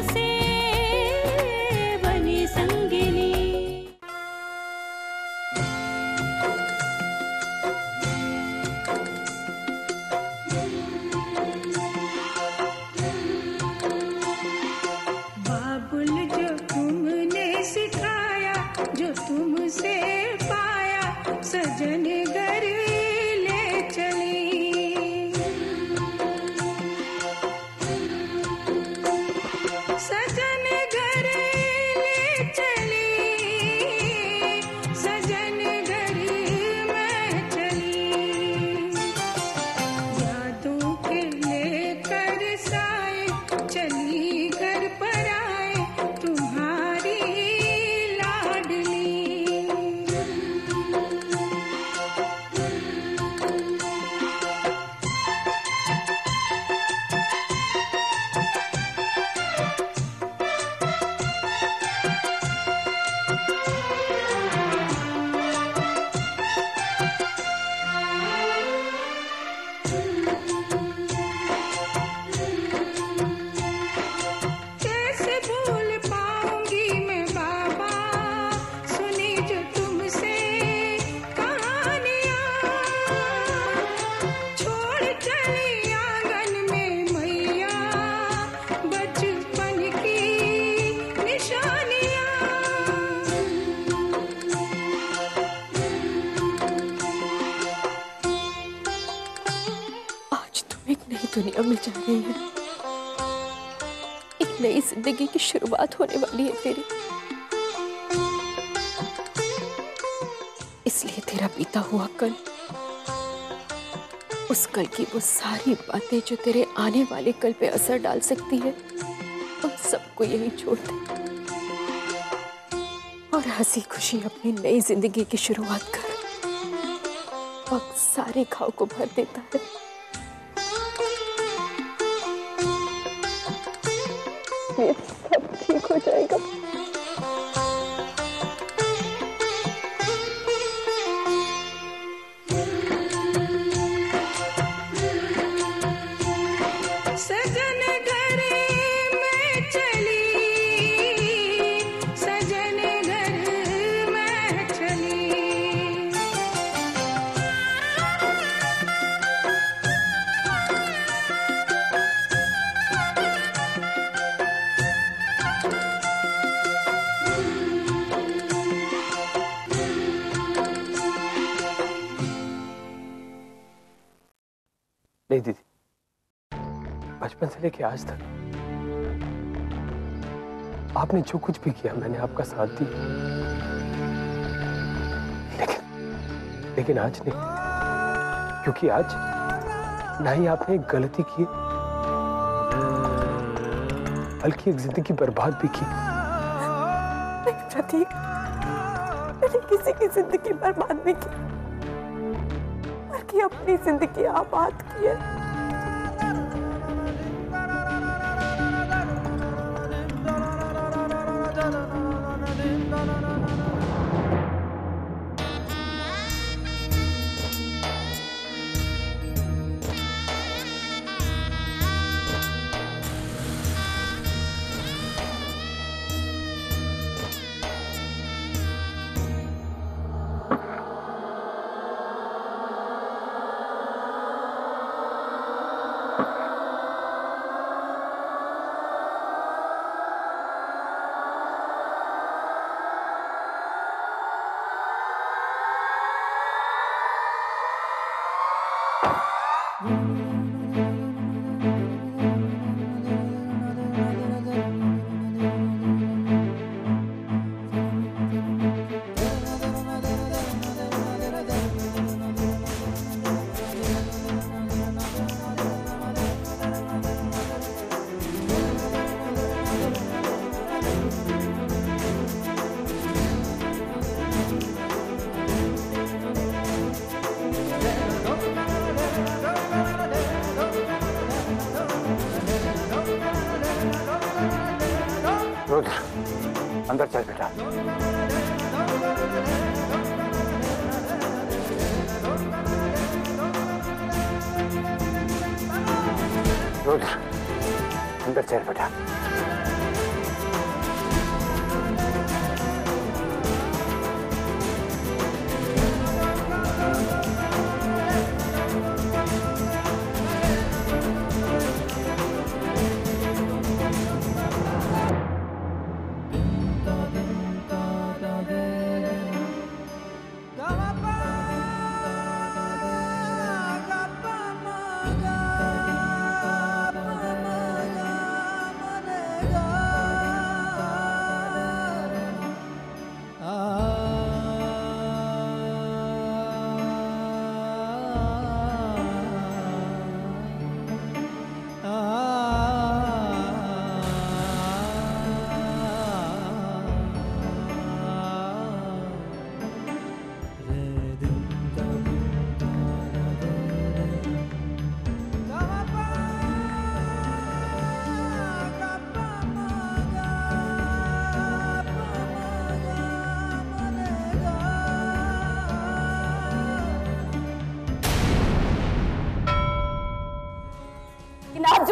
से बनी संगिनी। बाबुल जो तुमने सिखाया, जो तुमसे पाया, सजन घर ले चली। सजन घर ले चली, सजन घर में चली। यादों के लेकर साए चली घर पर आए तुम्हारी लाडली। कैसे भूल पाऊंगी मैं बाबा, सुनी जो तुमसे कहानियाँ। छोड़ चली आंगन में मैया बचपन की निशानियाँ। आज तुम एक नई दुनिया में जा रही है, एक नई जिंदगी की शुरुआत होने वाली है तेरी। इसलिए तेरा बीता हुआ कल, उस कल की वो सारी बातें जो तेरे आने वाले कल पे असर डाल सकती है, उन सबको यही छोड़ दे और हंसी खुशी अपनी नई जिंदगी की शुरुआत कर। वक्त सारे घाव को भर देता है। ये सब ठीक हो जाएगा। सजन घर में चली, सजन घर में चली। नहीं दीदी, बचपन से लेके आज तक आपने जो कुछ भी किया मैंने आपका साथ दिया, लेकिन आज नहीं, क्योंकि आज ना ही आपने एक गलती की बल्कि एक जिंदगी बर्बाद भी की। नहीं प्रतीक, मैंने किसी की जिंदगी बर्बाद नहीं की, बल्कि अपनी जिंदगी आबाद की है। रुद्र, अंदर चल बेटा। रुद्र, अंदर चल बेटा।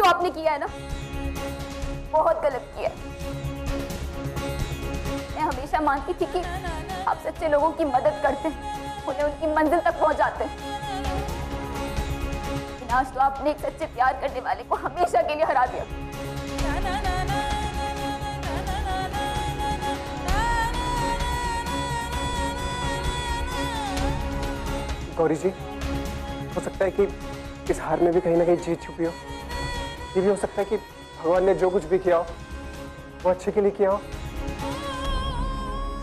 आपने किया है ना, बहुत गलत किया है। मैं हमेशा मानती थी कि आप सच्चे लोगों की मदद करते हैं, उन्हें उनकी मंजिल तक पहुंचाते हैं। लेकिन आज तो आपने एक सच्चे प्यार करने वाले को हमेशा के लिए हरा दिया। गौरी जी, हो सकता है कि इस हार में भी कहीं ना कहीं जीत छुपी हो। ये भी हो सकता है कि भगवान ने जो कुछ भी किया हो वो अच्छे के लिए किया हो।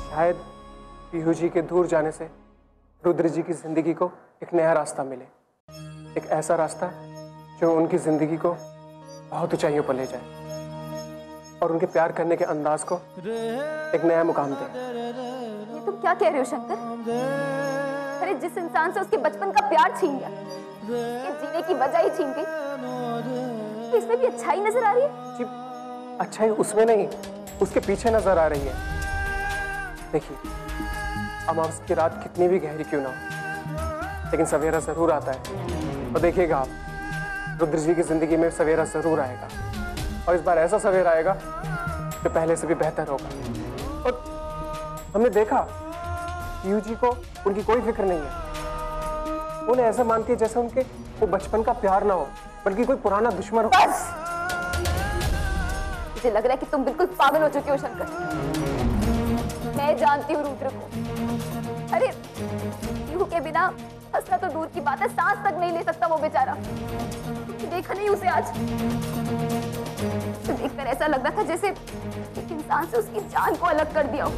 शायद पीहू जी के दूर जाने से रुद्र जी की जिंदगी को एक नया रास्ता मिले, एक ऐसा रास्ता जो उनकी जिंदगी को बहुत ऊंचाइयों पर ले जाए और उनके प्यार करने के अंदाज को एक नया मुकाम दे। ये तुम क्या कह रहे हो शंकर? अरे जिस इंसान से उसके बचपन का प्यार छीन गया, उसके जीने की वजह ही छीन गई, इसमें भी अच्छाई नजर आ रही है? जी, अच्छाई उसमें नहीं, उसके पीछे नजर आ रही है। देखिए, अमावस्या की रात कितनी भी गहरी क्यों ना हो, लेकिन सवेरा जरूर आता है। और देखिएगा आप, रुद्र जी की जिंदगी में सवेरा जरूर आएगा, और इस बार ऐसा सवेरा आएगा जो पहले से भी बेहतर होगा। और हमने देखा पीहू जी को उनकी कोई फिक्र नहीं है। उन्हें ऐसा मानती है जैसे उनके वो बचपन का प्यार ना हो, बल्कि कोई पुराना दुश्मन हो। बस! मुझे लग रहा है कि तुम बिल्कुल पागल हो चुके हो शंकर। मैं जानती हूँ रुद्र को। अरे पीहू के बिना हंसना तो दूर की बात है, सांस तक नहीं ले सकता वो बेचारा। देखा नहीं उसे आज? तो देखकर ऐसा लग रहा था जैसे एक इंसान से उसकी जान को अलग कर दिया हो।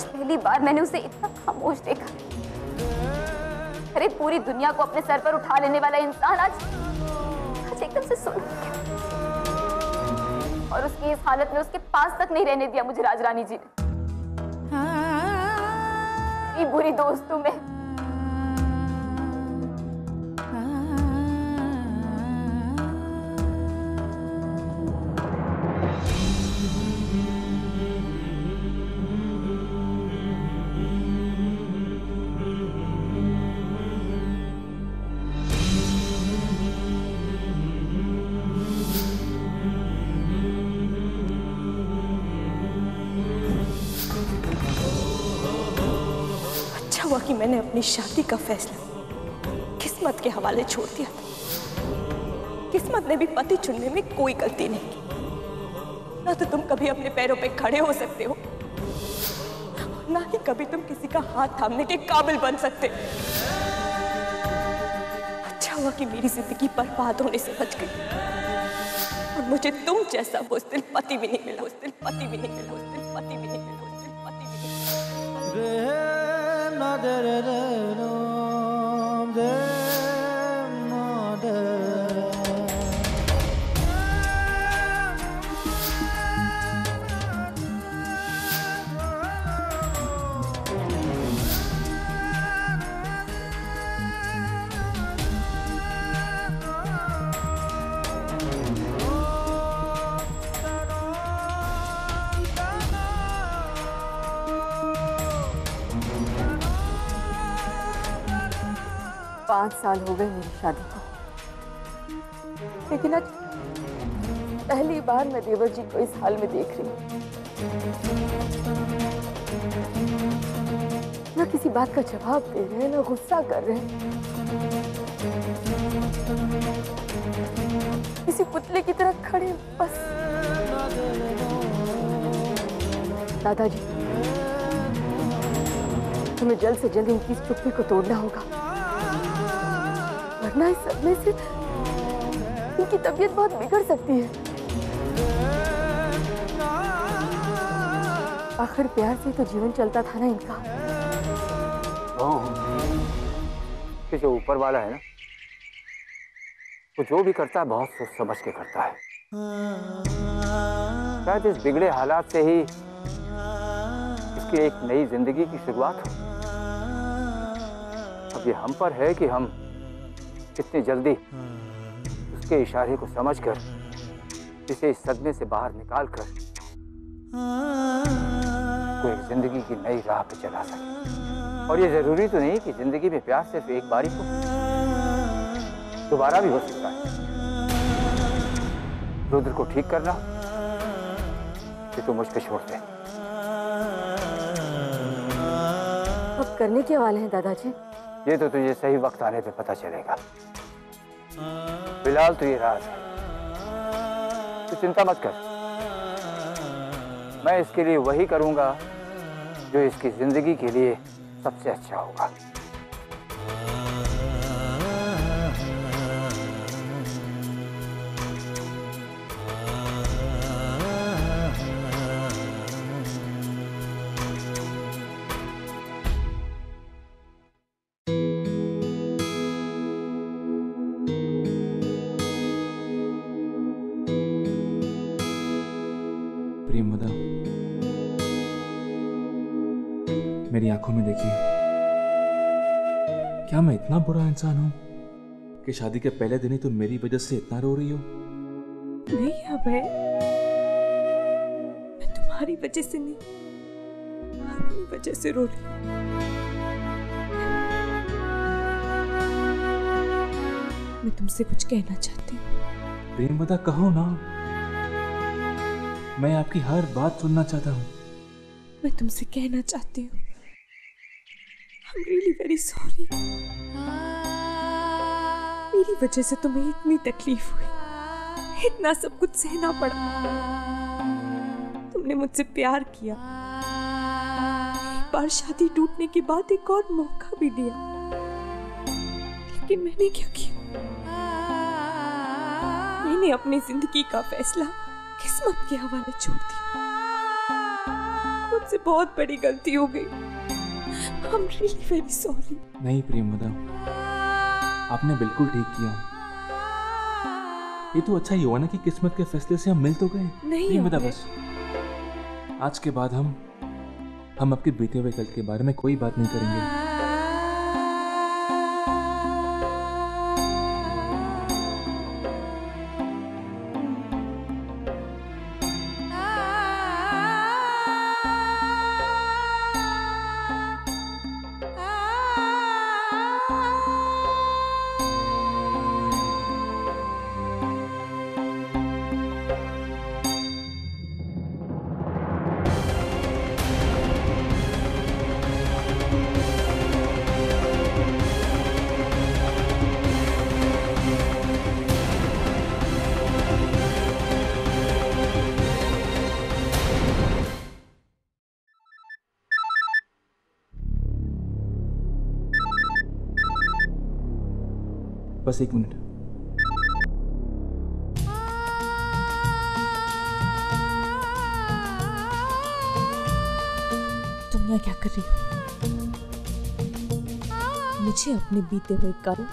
पहली बार मैंने उसे इतना खामोश देखा। अरे पूरी दुनिया को अपने सर पर उठा लेने वाला इंसान आज एकदम से सुन गया। और उसकी इस हालत में उसके पास तक नहीं रहने दिया मुझे राजरानी जी ने। ये बुरी दोस्त हूं मैं। कि मैंने अपनी शादी का फैसला किस्मत के हवाले छोड़ दिया था। किस्मत ने भी पति चुनने में कोई गलती नहीं की। ना तो तुम कभी अपने पैरों पे खड़े हो सकते हो, ना ही कभी तुम किसी का हाथ थामने के काबिल बन सकते। अच्छा हुआ कि मेरी जिंदगी बर्बाद होने से बच गई और मुझे तुम जैसा बुज़दिल पति भी नहीं मिला। बुज़दिल पति भी नहीं मिला। बुज़दिल पति भी नहीं मिला। बुज़दिल पति भी नहीं मिला। पाँच साल हो गए मेरी शादी को, लेकिन आज पहली बार मैं देवर जी को इस हाल में देख रही हूँ। ना किसी बात का जवाब दे रहे हैं, ना गुस्सा कर रहे हैं। किसी पुतले की तरह खड़े बस। दादाजी, तुम्हें जल्द से जल्द इनकी इस चुप्पी को तोड़ना होगा, वरना इस सदमे से इनकी तबीयत बहुत बिगड़ सकती है। आखिर प्यार से तो जीवन चलता था ना इनका। कि जो ऊपर वाला है ना, वो जो भी करता है बहुत सोच समझ के करता है। शायद इस बिगड़े हालात से ही इसकी एक नई जिंदगी की शुरुआत हो। अब ये हम पर है कि हम कितनी जल्दी उसके इशारे को समझकर इसे इस सदमे से बाहर निकालकर कोई जिंदगी की नई राह पे चला सके। और ये जरूरी तो नहीं कि जिंदगी में प्यार सिर्फ एक बार ही हो। दोबारा भी हो सकता है। रुद्र को ठीक करना कि तू मुझ पे छोड़ दे। अब करने के वाले हैं दादाजी? ये तो तुझे सही वक्त आने पे पता चलेगा। फिलहाल तो ये राज है, तू चिंता मत कर। मैं इसके लिए वही करूंगा जो इसकी जिंदगी के लिए सबसे अच्छा होगा। प्रियमदा, मेरी आंखों में देखिए, क्या मैं इतना बुरा इंसान हूं कि शादी के पहले दिन ही तुम मेरी वजह से इतना रो रही हो? नहीं अभय, मैं तुम्हारी वजह से नहीं, अपनी वजह से रो रही हूं। मैं तुमसे कुछ कहना चाहती हूँ। प्रियमदा, कहो ना, मैं आपकी हर बात सुनना चाहता हूँ। मैं तुमसे कहना चाहती हूँ, I'm really very sorry। मेरी वजह से तुम्हें इतनी तकलीफ हुई, इतना सब कुछ सहना पड़ा। तुमने मुझसे प्यार किया, एक बार शादी टूटने के बाद एक और मौका भी दिया, लेकिन मैंने क्या किया? मैंने अपनी जिंदगी का फैसला किस्मत के हवाले छोड़ दिया। मुझसे बहुत बड़ी गलती हो गई। I'm really very sorry। नहीं प्रियमदा, आपने बिल्कुल ठीक किया। ये तो अच्छा ही हुआ ना कि किस्मत के फैसले से हम मिल तो गए। नहीं प्रियमदा, अभय। बस आज के बाद हम आपके बीते हुए कल के बारे में कोई बात नहीं करेंगे। बस एक मिनट। तुम यहाँ क्या कर रही हो? मुझे अपने बीते हुए कर्म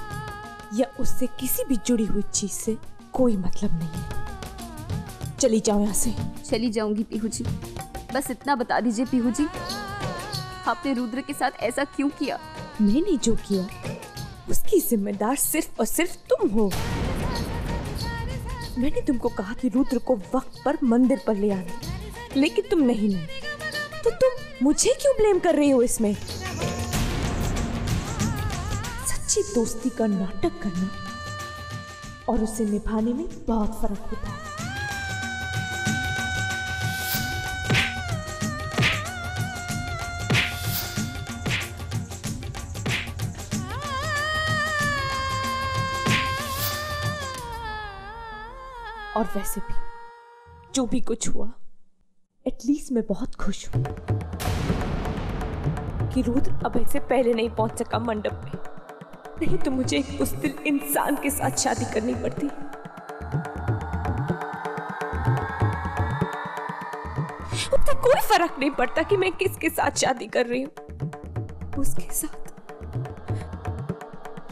या उससे किसी भी जुड़ी हुई चीज से कोई मतलब नहीं है। चली जाओ यहाँ से। चली जाऊंगी पीहू जी, बस इतना बता दीजिए पीहू जी, आपने रुद्र के साथ ऐसा क्यों किया? मैंने जो किया उसकी जिम्मेदार सिर्फ और सिर्फ तुम हो। मैंने तुमको कहा कि रुद्र को वक्त पर मंदिर पर ले आना, लेकिन तुम नहीं लाई। तो तुम मुझे क्यों ब्लेम कर रही हो इसमें? सच्ची दोस्ती का नाटक करना और उसे निभाने में बहुत फर्क होता है। और वैसे भी जो भी कुछ हुआ, एटलीस्ट मैं बहुत खुश हूं कि रुद्र अब ऐसे पहले नहीं पहुंच सका मंडप में। नहीं तो मुझे एक बुज़दिल इंसान के साथ शादी करनी पड़ती। उससे कोई फर्क नहीं पड़ता कि मैं किसके साथ शादी कर रही हूं, उसके साथ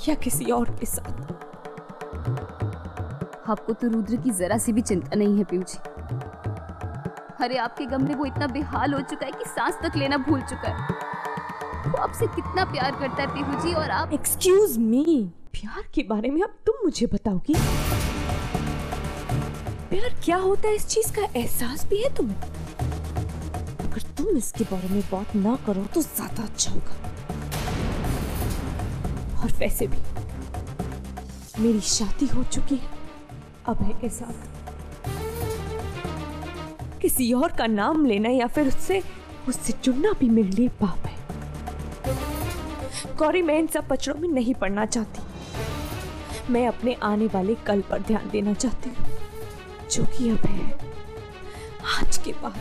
या किसी और के साथ। आपको तो रुद्र की जरा सी भी चिंता नहीं है पीहू जी। अरे आपके गम में वो इतना बेहाल हो चुका है कि सांस तक लेना भूल चुका है। वो आपसे कितना प्यार करता है पीहू जी, और आप। एक्सक्यूज मी, प्यार के बारे में अब तुम मुझे बताओगी? प्यार क्या होता है, इस चीज का एहसास भी है तुम्हें? अगर तुम इसके बारे में बात ना करो तो ज्यादा अच्छा होगा। और वैसे भी मेरी शादी हो चुकी है अभय के साथ। किसी और का नाम लेना या फिर उससे जुड़ना भी मेरे लिए पाप है। गौरी, मैं इन सब पचड़ों में नहीं पड़ना चाहती। मैं अपने आने वाले कल पर ध्यान देना चाहती हूँ, जो कि अब है। आज के बाद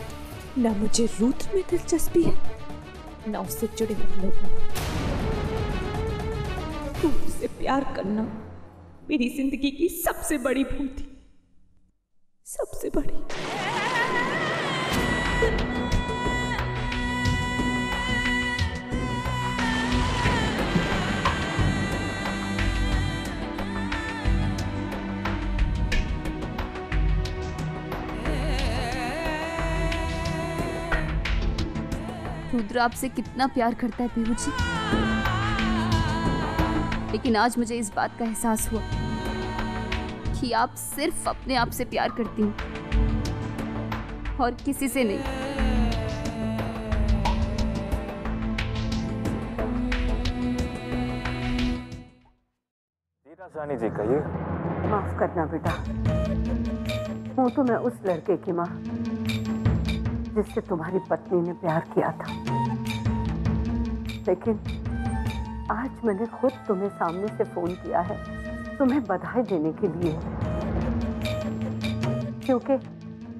न मुझे रूथ में दिलचस्पी है, न उससे जुड़े हुए लोगों में। रूथ से प्यार करना मेरी जिंदगी की सबसे बड़ी भूल थी, सबसे बड़ी। रुद्र आपसे कितना प्यार करता है पीहू जी, लेकिन आज मुझे इस बात का एहसास हुआ कि आप सिर्फ अपने आप से प्यार करती हैं और किसी से नहीं। रानी जी कहिए। माफ करना बेटा, हूँ तो मैं उस लड़के की माँ जिससे तुम्हारी पत्नी ने प्यार किया था, लेकिन आज मैंने खुद तुम्हें सामने से फोन किया है तुम्हें बधाई देने के लिए, क्योंकि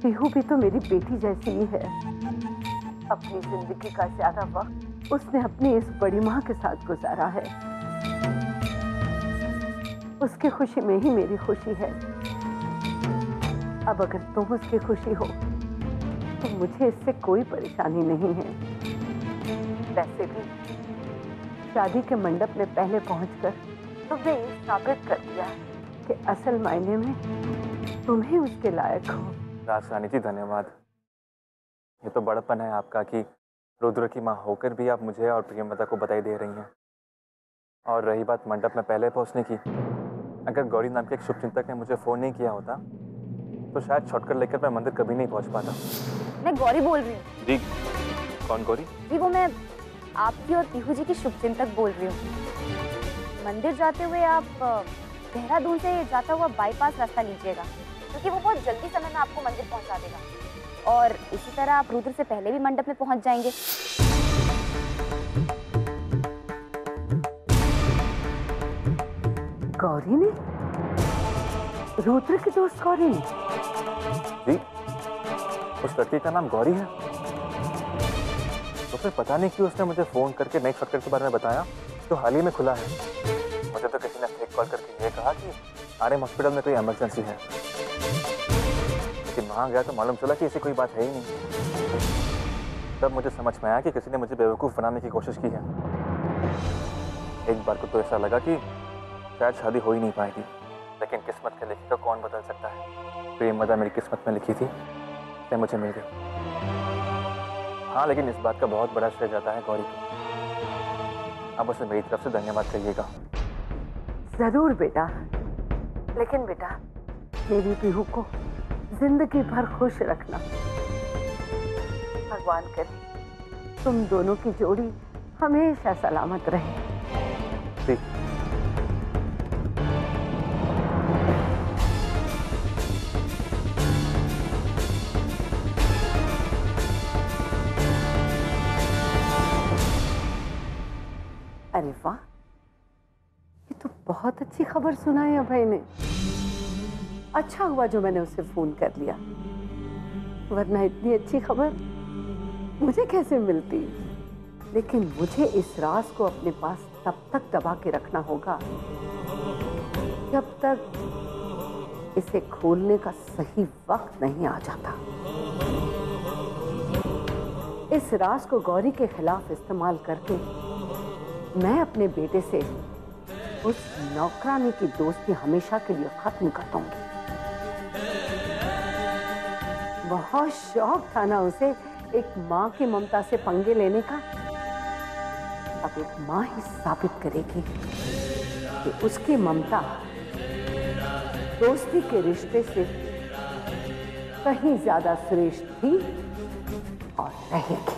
पीहू भी तो मेरी बेटी जैसी ही है। अपनी जिंदगी का ज्यादा वक्त उसने अपनी इस बड़ी माँ के साथ गुजारा है। उसकी खुशी में ही मेरी खुशी है। अब अगर तुम उसकी खुशी हो तो मुझे इससे कोई परेशानी नहीं है। वैसे भी शादी के मंडप में पहले पहुंचकर तुमने ये साबित कर दिया कि असल मायने में तुम ही उसके लायक हो। रानी जी धन्यवाद। ये तो बड़प्पन है आपका कि रुद्र की माँ होकर भी आप मुझे और प्रियमदा को बधाई दे रही हैं। और रही बात मंडप में पहले पहुंचने की, अगर गौरी नाम के एक शुभचिंतक ने मुझे फोन नहीं किया होता तो शायद शॉर्टकट लेकर मैं मंदिर कभी नहीं पहुंच पाता। मैं गौरी बोल रही हूँ। जी कौन गौरी? जी वो मैं आपकी और पीहू जी की शुभचिंतक बोल रही हूँ। मंदिर जाते हुए आप देहरादून से जाता हुआ बाईपास रास्ता लीजिएगा, क्योंकि वो बहुत जल्दी समय में आपको मंदिर पहुंचा देगा। और इसी तरह आप रुद्र से पहले भी मंडप में पहुंच जाएंगे। गौरी ने? रुद्र की दोस्त गौरी ने? जी उस लड़की का नाम गौरी है? तो फिर पता नहीं क्यों उसने मुझे फोन करके नई शॉर्टकट के बारे में बताया जो हाल ही में खुला है। मुझे तो किसी ने फेक कॉल करके ये कहा कि आरएम हॉस्पिटल में कोई इमरजेंसी है, लेकिन वहां गया तो मालूम चला कि ऐसी कोई बात है ही नहीं। तब मुझे समझ में आया कि किसी ने मुझे बेवकूफ़ बनाने की कोशिश की है। एक बार को तो ऐसा लगा कि शायद शादी हो ही नहीं पाएगी, लेकिन किस्मत के लिखे को कौन बदल सकता है। प्रियमदा मेरी किस्मत में लिखी थी, इसलिए मुझे मिल गई। हाँ, लेकिन इस बात का बहुत बड़ा श्रेय जाता है गौरी को। अब उसे मेरी तरफ से धन्यवाद कहिएगा। जरूर बेटा, लेकिन बेटा मेरी पीहू को जिंदगी भर खुश रखना। भगवान करे तुम दोनों की जोड़ी हमेशा सलामत रहे। ठीक। अरे वाह, ये तो बहुत अच्छी खबर सुनाई अभय ने। अच्छा हुआ जो मैंने उसे फोन कर लिया, वरना इतनी अच्छी खबर मुझे कैसे मिलती। लेकिन मुझे इस राज को अपने पास तब तक दबा के रखना होगा जब तक इसे खोलने का सही वक्त नहीं आ जाता। इस राज को गौरी के खिलाफ इस्तेमाल करके मैं अपने बेटे से उस नौकरानी की दोस्ती हमेशा के लिए खत्म कर दूंगी। बहुत शौक था ना उसे एक माँ की ममता से पंगे लेने का। अब एक माँ ही साबित करेगी कि उसकी ममता दोस्ती के रिश्ते से कहीं ज्यादा श्रेष्ठ थी और रहेगी।